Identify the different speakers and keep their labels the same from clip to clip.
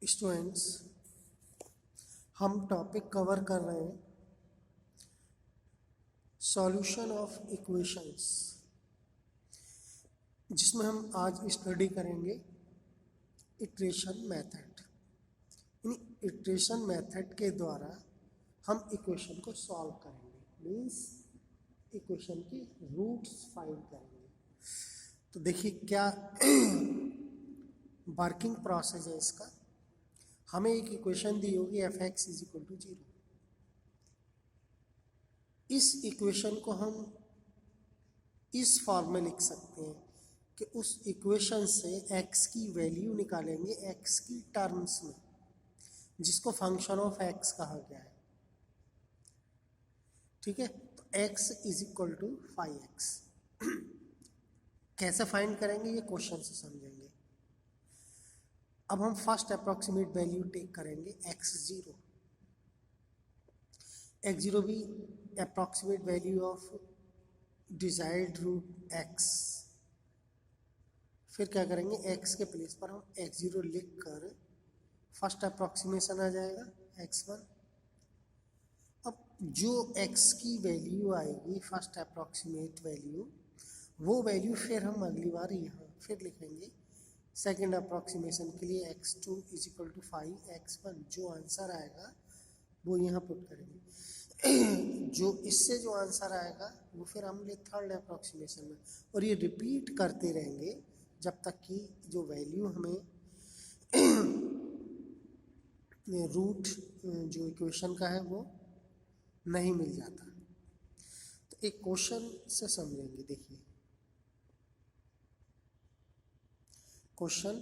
Speaker 1: Students, हम topic cover कर रहे हैं सॉल्यूशन ऑफ इक्वेशंस, जिसमें हम आज स्टडी करेंगे इटरेशन मेथड। इन इटरेशन मेथड के द्वारा हम इक्वेशन को सॉल्व करेंगे, मीन्स इक्वेशन की रूट्स फाइंड करेंगे। तो देखिए क्या वर्किंग प्रोसेस है इसका। हमें एक इक्वेशन दी होगी f x is equal to 0। इस इक्वेशन को हम इस फॉर्म में लिख सकते हैं कि उस इक्वेशन से x की वैल्यू निकालेंगे x की टर्म्स में, जिसको फंक्शन ऑफ x कहा गया है। ठीक है, तो x is equal to 5x। कैसे फाइंड करेंगे ये क्वेश्चन से समझेंगे। अब हम फर्स्ट अप्रोक्सीमेट वैल्यू टेक करेंगे x0। x0 भी approximate value of desired root x। फिर क्या करेंगे, x के प्लेस पर हम x0 लिख कर फर्स्ट अप्रोक्सीमेशन आ जाएगा x1। अब जो x की वैल्यू आएगी फर्स्ट अप्रोक्सीमेट वैल्यू, वो वैल्यू फिर हम अगली बार यहाँ फिर लिखेंगे सेकंड अप्रोक्सीमेशन के लिए x2 is equal to 5x1। जो आंसर आएगा वो यहाँ पुट करेंगे। जो इससे जो आंसर आएगा वो फिर हम ले थर्ड अप्रोक्सीमेशन में, और ये रिपीट करते रहेंगे जब तक कि जो वैल्यू हमें रूट जो इक्वेशन का है वो नहीं मिल जाता। तो एक क्वेश्चन से समझेंगे। देखिए question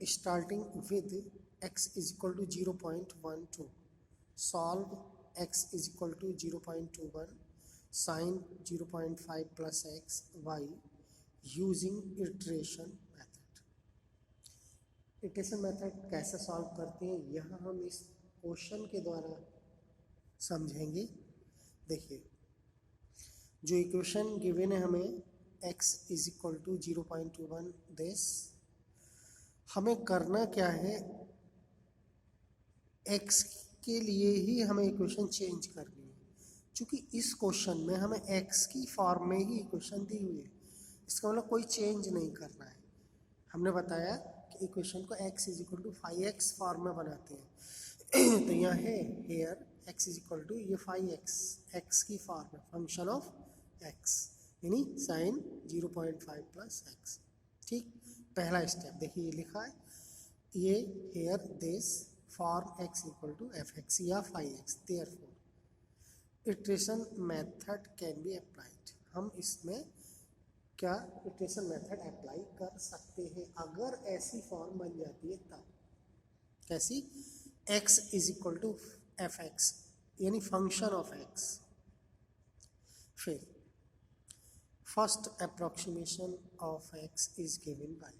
Speaker 1: starting with x is equal to 0.12, solve x is equal to 0.21 sine 0.5 plus x y using iteration method. Iteration method कैसे सॉल्व करते हैं यहाँ हम इस क्वेश्चन के द्वारा समझेंगे। देखिए जो इक्वेशन गिवन है हमें x is equal to 0.21 this, हमें करना क्या है, x के लिए ही हमें इक्वेशन चेंज करनी है। क्योंकि इस क्वेश्चन में हमें x की फॉर्म में ही इक्वेशन दी हुई है, इसका मतलब कोई चेंज नहीं करना है। हमने बताया कि इक्वेशन को x is equal to 5x form में बनाते हैं। तो यहाँ है here x is equal to ये 5x, x की फॉर्म में फंक्शन ऑफ x यानी साइन 0.5 प्लस एक्स। ठीक, पहला स्टेप देखिए ये लिखा है, ये here this form x equal to fx या 5x, therefore iteration method can be applied. हम इसमें क्या इटरेशन मेथड अप्लाई कर सकते हैं अगर ऐसी फॉर्म बन जाती है तब। कैसी, x is equal to fx यानी फंक्शन ऑफ x। फिर first approximation of x is given by,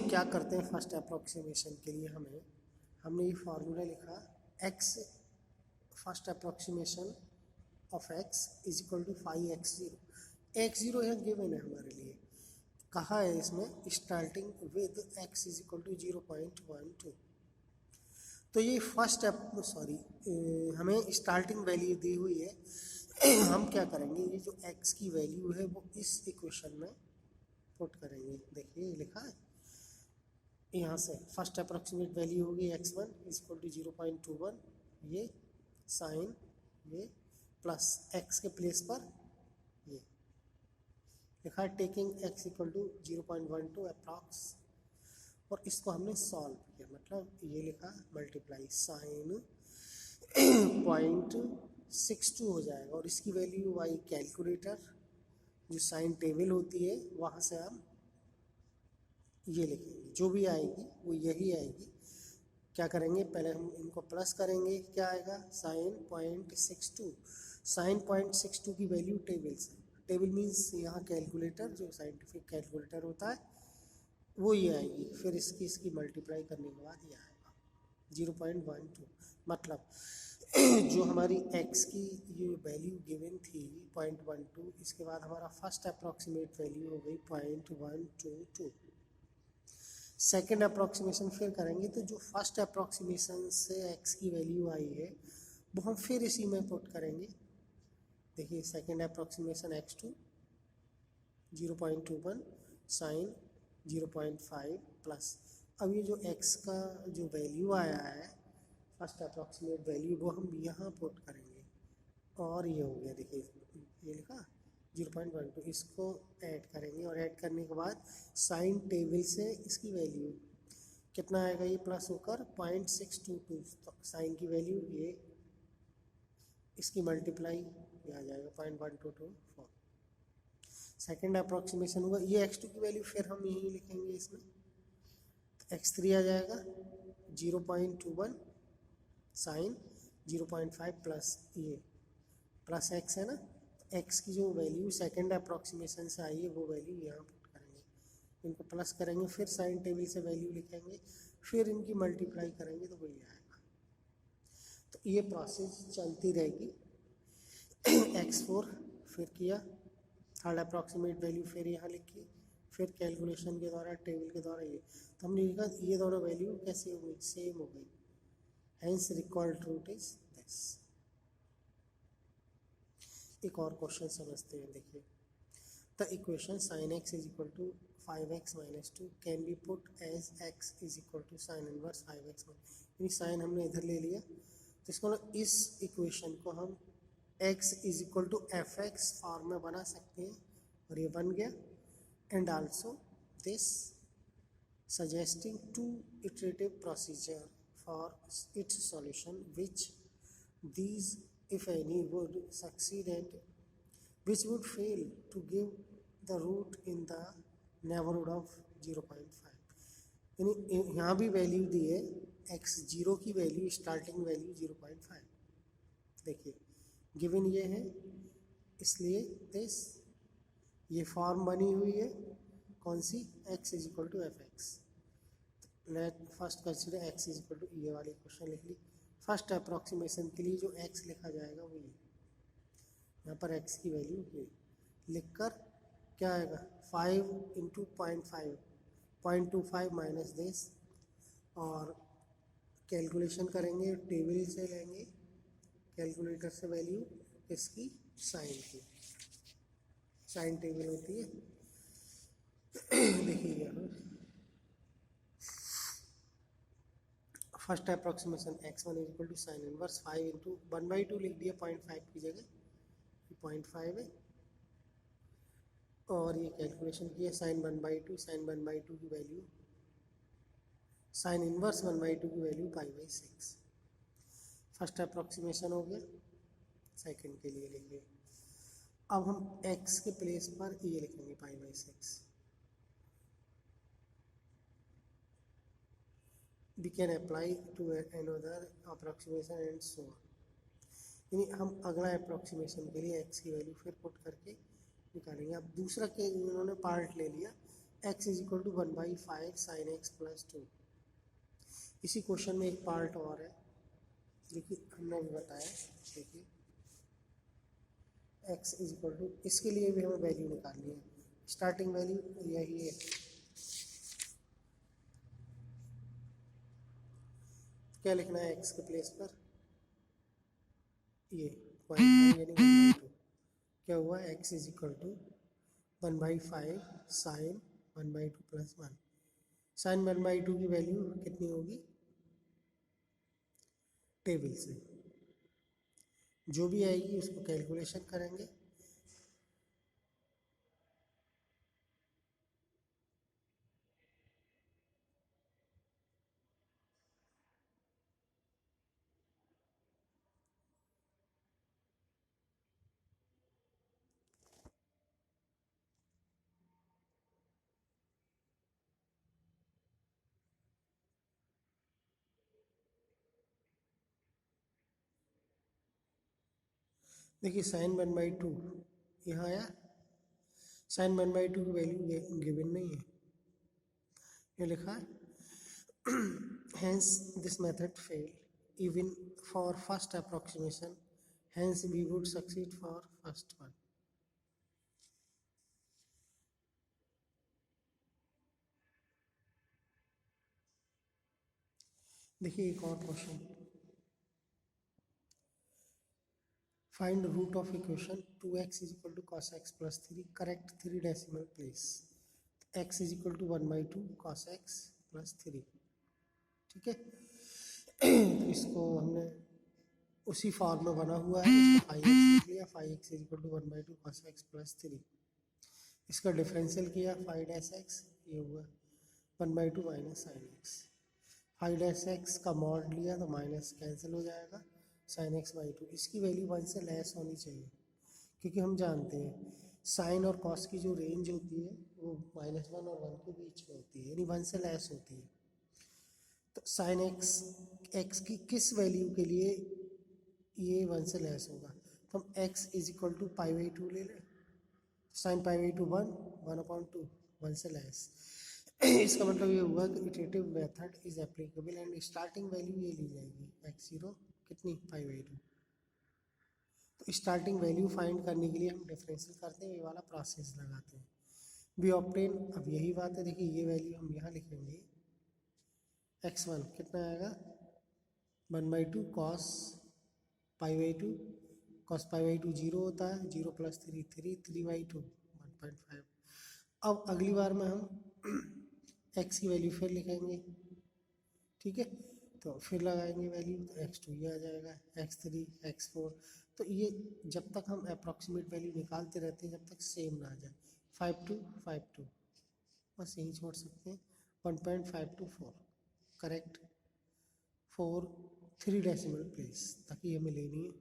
Speaker 1: क्या करते हैं फर्स्ट अप्रोक्सीमेशन के लिए हमने ये फार्मूला लिखा, x first approximation of x is equal to 5x0। x0 यहाँ गिवन है हमारे लिए, कहा है इसमें starting with x is equal to 0.12। तो ये फर्स्ट हमें स्टार्टिंग वैल्यू दी हुई है। हम क्या करेंगे, ये जो x की वैल्यू है वो इस इक्वेशन में पुट करेंगे। देखिए ये लिखा है, यहाँ से फर्स्ट अप्रोक्सीमेट वैल्यू होगी x1 इज इक्वल टू 0.21, ये साइन ये प्लस x के प्लेस पर ये लिखा है taking x equal to 0.12 approx, और इसको हमने सॉल्व किया, मतलब ये लिखा मल्टीप्लाई साइन 0.62 हो जाएगा, और इसकी वैल्यू वाई कैलकुलेटर जो साइन टेबल होती है वहाँ से हम ये लिखेंगे, जो भी आएगी वो यही आएगी। क्या करेंगे, पहले हम इनको प्लस करेंगे, क्या आएगा साइन 0.62। साइन 0.62 की वैल्यू टेबल से, टेबल मीन्स यहाँ कैलकुलेटर जो साइंटिफिक कैलकुलेटर होता है वो ये आएगी। फिर इसकी मल्टीप्लाई करने के बाद ये आएगा 0.12, मतलब जो हमारी x की ये वैल्यू गिवन थी 0.12, इसके बाद हमारा फर्स्ट अप्रोक्सीमेट वैल्यू हो गई 0.122। सेकेंड अप्रॉक्सीमेशन फिर करेंगे तो जो फर्स्ट अप्रॉक्सीमेशन से एक्स की वैल्यू आई है वो हम फिर इसी में पुट करेंगे। देखिए second approximation x2 0.21 sine 0.5 plus, अब ये जो x का जो वैल्यू आया है फर्स्ट अप्रॉक्सीमेट वैल्यू वो हम यहाँ पुट करेंगे और ये हो गया, देखिए ये लिखा 0.12, इसको ऐड करेंगे और ऐड करने के बाद साइन टेबल से इसकी वैल्यू कितना आएगा, ये प्लस होकर 0.622, तो साइन की वैल्यू ये इसकी मल्टीप्लाई ये आ जाएगा 0.1224। सेकेंड अप्रॉक्सीमेशन हुआ, ये x2 की वैल्यू फिर हम यहीं लिखेंगे इसमें, तो x3 आ जाएगा 0.21 साइन 0.5 प्लस ये प्लस x है ना, तो x की जो वैल्यू सेकेंड अप्रॉक्सीमेशन से आई है वो वैल्यू यहाँ पुट करेंगे, इनको प्लस करेंगे, फिर साइन टेबल से वैल्यू लिखेंगे, फिर इनकी मल्टीप्लाई करेंगे तो वही आएगा। तो ये प्रोसेस चलती रहेगी। x4 फिर किया, थर्ड अप्रॉक्सीमेट वैल्यू फिर यहाँ लिखी, फिर कैलकुलेशन के द्वारा टेबल के द्वारा ये, तो हमने लिखा ये दोनों वैल्यू कैसे हो गई, सेम हो गई, hence required root is this. एक और क्वेश्चन समझते हैं, देखिए the equation sine x is equal to 5x minus 2 can be put as x is equal to sine inverse 5x, यानी साइन हमने इधर ले लिया, तो इसको इस इक्वेशन को हम x is equal to f x form में बना सकते हैं और ये बन गया। And also this suggesting two iterative procedure for its solution, which these if any would succeed and which would fail to give the root in the neighborhood of 0.5, यानी यहाँ भी वैल्यू दी है x0 की वैल्यू स्टार्टिंग वैल्यू 0.5, देखिए given ये है, इसलिए this ये फॉर्म बनी हुई है कौन सी, x is equal to f x. Let first consider x is equal to, ये वाली क्वेश्चन लिख ली, फर्स्ट अप्रॉक्सीमेशन के लिए जो x लिखा जाएगा वो ये, यहाँ पर x की वैल्यू ये लिख कर क्या आएगा 5 इंटू 0.25 माइनस दिस, और कैलकुलेशन करेंगे टेबल से लेंगे, कैलकुलेटर से वैल्यू इसकी साइन की, साइन टेबल होती है देखिए यहाँ first approximation x1 is equal to sine inverse 5 into 1/2 लिख दिया 0.5 की जगह, 0.5 है, और ये कैलकुलेशन किया साइन 1/2, साइन 1/2 की वैल्यू, साइन इनवर्स 1/2 की वैल्यू π/6। फर्स्ट अप्रॉक्सीमेशन हो गया, सेकंड के लिए लिखिए, अब हम x के प्लेस पर ये लिखेंगे π/6। We can apply to another approximation and so on, यानी हम अगला अप्रॉक्सीमेशन के लिए x की वैल्यू फिर पुट करके निकालेंगे। अब दूसरा के इन्होंने पार्ट ले लिया, x is equal to 1/5 sine x plus 2। इसी क्वेश्चन में एक पार्ट और है जो कि हमने भी बताया, देखिए x इज इक्वल टू, इसके लिए भी हमें वैल्यू निकालनी है, स्टार्टिंग वैल्यू यही है, क्या लिखना है x के प्लेस पर, ये 0.5 यानी 1/2, क्या हुआ x is equal to 1/5 sine 1/2 plus 1, sine 1/2 की वैल्यू कितनी होगी, टेबल से जो भी आएगी उसको कैलकुलेशन करेंगे, देखिए साइन 1/2 यहाँ आया, साइन 1/2 की वैल्यू गिवन नहीं है, ये लिखा है hence this method failed even for first approximation, hence we would succeed for first one। देखिए एक और question, find root of equation 2x is equal to cos x plus 3, correct 3 decimal place. x is equal to 1/2 cos x plus 3, ठीक है। तो इसको हमने उसी form में बना हुआ है, इसको फाइव एक्स लिख लिया, five x is equal to 1/2 cos x plus 3। इसका डिफरेंशियल किया, फाइव डैश एक्स, ये हुआ 1/2 minus sine x. Five dash x का मॉड लिया तो माइनस कैंसिल हो जाएगा, साइन एक्स बाई 2। इसकी वैल्यू 1 से लेस होनी चाहिए, क्योंकि हम जानते हैं साइन और कॉस की जो रेंज होती है वो -1 और 1 के बीच में होती है, यानी 1 से लेस होती है। तो साइन एक्स की किस वैल्यू के लिए ये 1 से लेस होगा, तो हम x इज इक्वल टू π/2 ले लें। साइन π/2 1/2, 1 से लेस। इसका मतलब ये हुआ कि iterative method is applicable and starting value ये ली जाएगी x0 कितनी π/2। तो स्टार्टिंग वैल्यू फाइंड करने के लिए हम डिफरेंशियल करते हैं, ये वाला प्रोसेस लगाते हैं। वी ऑब्टेन, अब यही बात है, देखिए ये वैल्यू हम यहाँ लिखेंगे, x1 कितना आएगा 1/2 कॉस π/2, कॉस π/2 जीरो होता है, 0 + 3 3, 3/2 1.5। अब अगली बार में हम x की वैल्यू फिर लिखेंगे, ठीक है। तो फिर लगाएंगे वैल्यू, तो x2 ये आ जाएगा, x3 x4। तो ये जब तक हम अप्रॉक्सीमेट वैल्यू निकालते रहते हैं जब तक सेम ना आ जाए, 5 2 5 2, बस यही छोड़ सकते हैं, 1.524 करेक्ट, 4 3 डेसिमल प्लेस, ताकि हमें लेनी है